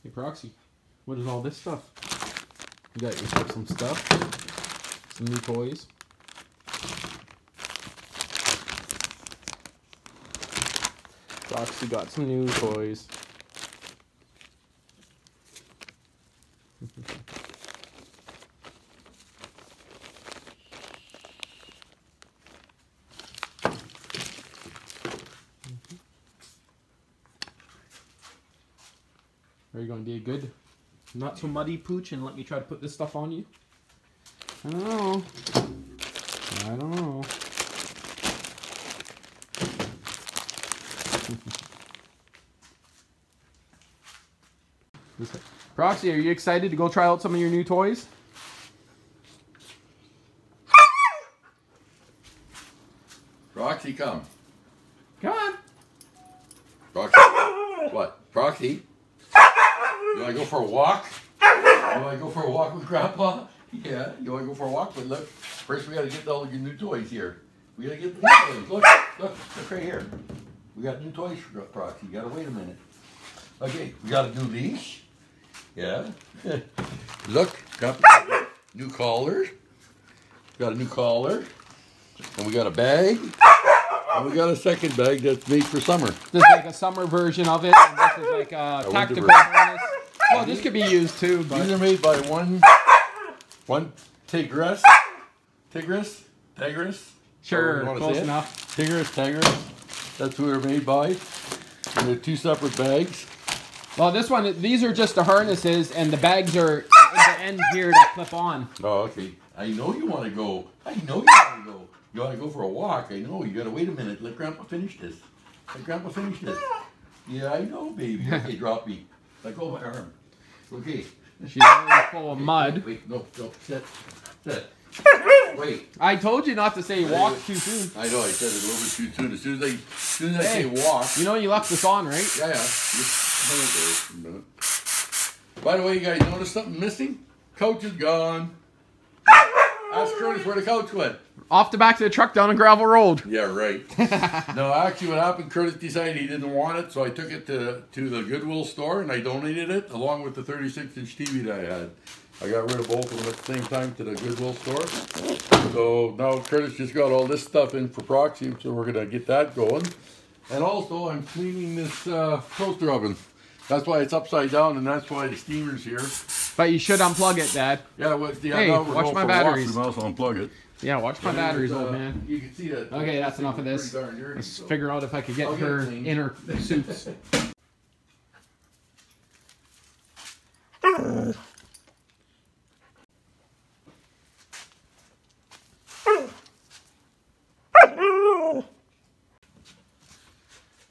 Hey Proxy, what is all this stuff? You got yourself some stuff, some new toys. Proxy got some new toys. Are you going to be a good, not so muddy pooch and let me try to put this stuff on you? I don't know. I don't know. Proxy, are you excited to go try out some of your new toys? Proxy, come. Come on. Proxy. What? Proxy? You want to go for a walk? You want to go for a walk with Grandpa? Yeah, you want to go for a walk? But look, first we got to get all your new toys here. We got to get the new toys. Look right here. We got new toys for Proxy. You got to wait a minute. Okay, we got a new leash. Yeah. Look, got new collar. Got a new collar. And we got a bag. And we got a second bag that's made for summer. This is like a summer version of it. And this is like a tactical harness. Well, this could be used too. But these are made by one Tigris. Tigris. Sure, close enough. Tigris. That's who they're made by. And they're two separate bags. Well, this one, these are just the harnesses, and the bags are at the end here to clip on. Oh, okay. I know you want to go. I know you want to go. You want to go for a walk. I know. You got to wait a minute. Let Grandpa finish this. Let Grandpa finish this. Yeah, I know, baby. Okay, drop me. Let go of my arm. Okay. She's already full of mud. Wait, no, sit. Wait. I told you not to say walk too soon. I know, I said it a little bit too soon. As soon as I say walk. You know you left this on, right? Yeah. Just hold it there for a minute. By the way, you guys notice something missing? Couch is gone. Ask Curtis where the couch went. Off the back of the truck down a gravel road. Yeah, right. No, actually what happened, Curtis decided he didn't want it, so I took it to the Goodwill store and I donated it along with the 36-inch TV that I had. I got rid of both of them at the same time to the Goodwill store. So now Curtis just got all this stuff in for Proxy, so we're going to get that going. And also I'm cleaning this toaster oven. That's why it's upside down and that's why the steamer's here. But you should unplug it, Dad. Yeah, well, hey, watch my batteries. We might as well unplug it. Yeah, watch my batteries, old man. You can see that. Okay, that's enough of this. Let's figure out if I could get her in her suits. I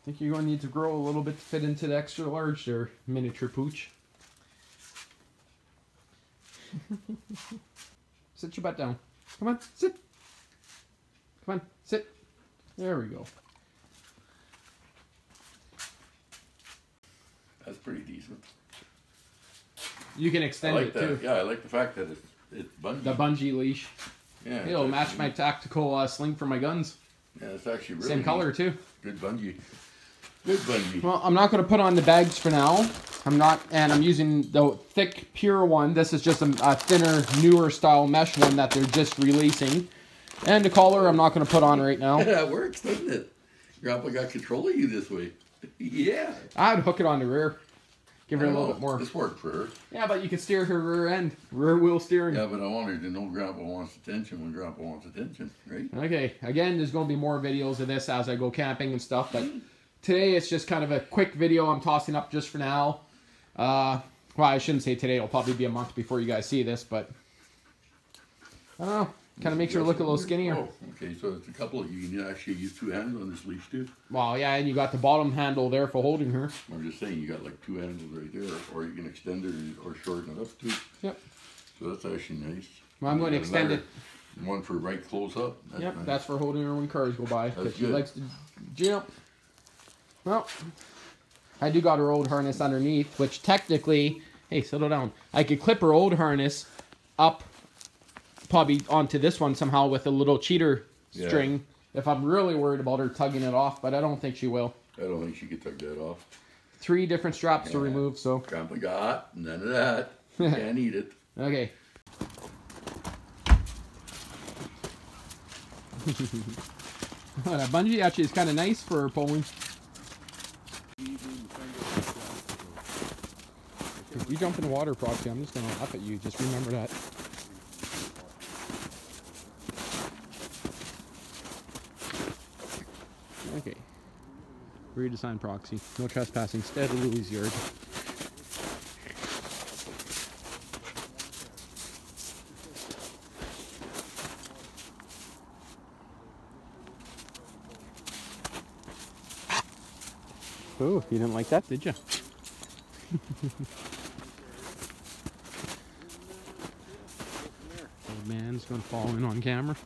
think you're going to need to grow a little bit to fit into the extra large there, miniature pooch. Sit your butt down. Come on, sit. Come on, sit. There we go. That's pretty decent. You can extend it too. Yeah, I like the fact that it's bungee. The bungee leash. Yeah. It'll match my tactical sling for my guns. Yeah, it's actually really same color too. Good bungee. Good bungee. Well, I'm not going to put on the bags for now. I'm not, and I'm using the thick, pure one. This is just a thinner, newer style mesh one that they're just releasing. And the collar I'm not going to put on right now. That works, doesn't it? Grandpa got control of you this way. Yeah. I'd hook it on the rear. Give her a little bit more. This worked for her. Yeah, but you can steer her rear end. Rear wheel steering. Yeah, but I want her to know Grandpa wants attention when Grandpa wants attention, right? Okay, again, there's going to be more videos of this as I go camping and stuff, but today it's just kind of a quick video I'm tossing up just for now. Well, I shouldn't say today. It'll probably be a month before you guys see this, but I don't know. Kind of makes her look a little skinnier. Oh, okay, so it's a couple. You can actually use two hands on this leash too. Well, yeah, and you got the bottom handle there for holding her. I'm just saying, you got like two handles right there, or you can extend it or shorten it up too. Yep. So that's actually nice. Well, I'm going to extend it. One for right close up. That's yep, nice. That's for holding her when cars go by. That's she good. likes to jump. Well, I do got her old harness underneath, which technically, hey, settle down. I could clip her old harness up probably onto this one somehow with a little cheater string if I'm really worried about her tugging it off, but I don't think she will. I don't think she could tug that off. 3 different straps to remove, so. Grandpa got none of that. You can't eat it. Okay. Oh, that bungee actually is kind of nice for pulling. If you jump in the water, Proxy, I'm just going to laugh at you. Just remember that. Okay. Read to sign, Proxy. No trespassing. Stay out of Louis' yard. Oh, you didn't like that, did you? Old man's gonna fall in on camera.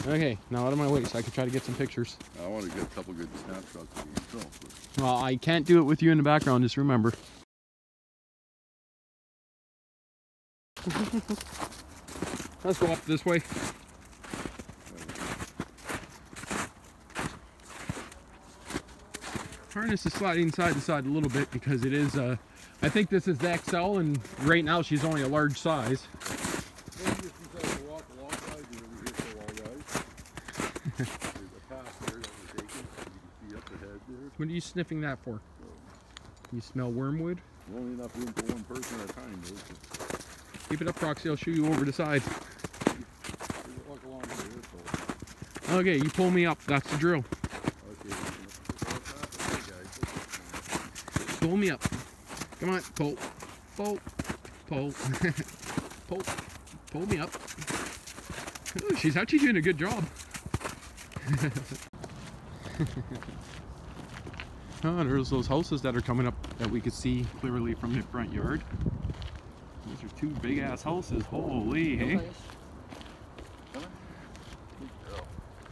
Okay, now out of my way so I can try to get some pictures. I want to get a couple good snapshots of yourself. Well, I can't do it with you in the background, just remember. Let's go up this way. Harness is sliding side to side a little bit because it is, I think this is the XL, and right now she's only a large size. What are you sniffing that for? You smell wormwood? Only enough room for one person at a time, though. Keep it up, Proxy. I'll shoot you over the side. Okay, you pull me up. That's the drill. Pull me up. Come on, pull. Pull. Pull. Pull. Pull me up. Oh, she's actually doing a good job. Oh, there's those houses that are coming up that we could see clearly from the front yard. Those are 2 big ass houses. Holy, hey.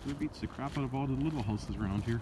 It beats the crap out of all the little houses around here.